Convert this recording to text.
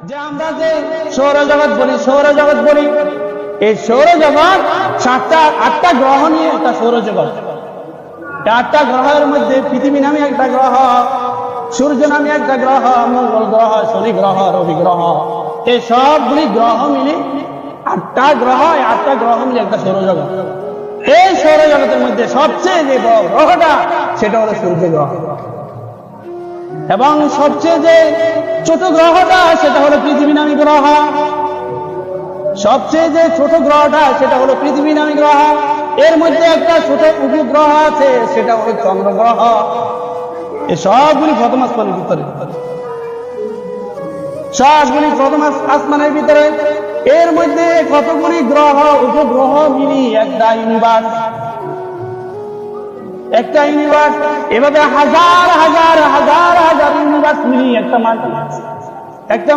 যে আমরা যে সৌরজগৎ বলি এই সৌরজগৎ 7-8টা গ্রহ নিয়ে একটা সৌরজগৎ। 8টা গ্রহের মধ্যে পৃথিবী নামে একটা গ্রহ, সূর্য নামে একটা গ্রহ, মঙ্গল গ্রহ, শনি গ্রহ, রবি গ্রহ, এই সবগুলি গ্রহ মিলে 8টা গ্রহ, 8টা গ্রহ মিলে একটা সৌরজগৎ। এই সৌরজগতের মধ্যে সবচেয়ে যে বড় গ্রহটা সেটা হলো সূর্য গ্রহ, এবং সবচেয়ে যে ছোট গ্রহটা সেটা হলো পৃথিবী নামী গ্রহ। সবচেয়ে যে ছোট গ্রহটা সেটা হলো পৃথিবী নামী গ্রহ। এর মধ্যে একটা ছোট উপগ্রহ আছে, সেটা হলো চন্দ্র গ্রহ। এই সবগুলি প্রথম আসমানের ভিতরে, সবগুলি প্রথম আসমানের ভিতরে। এর মধ্যে কতগুলি গ্রহ উপগ্রহ মিলি একটা ইউনিভার্স, একটা ইউনিভার্স। এভাবে হাজার হাজার হাজার হাজার ইউনিভার্স মিলি একটা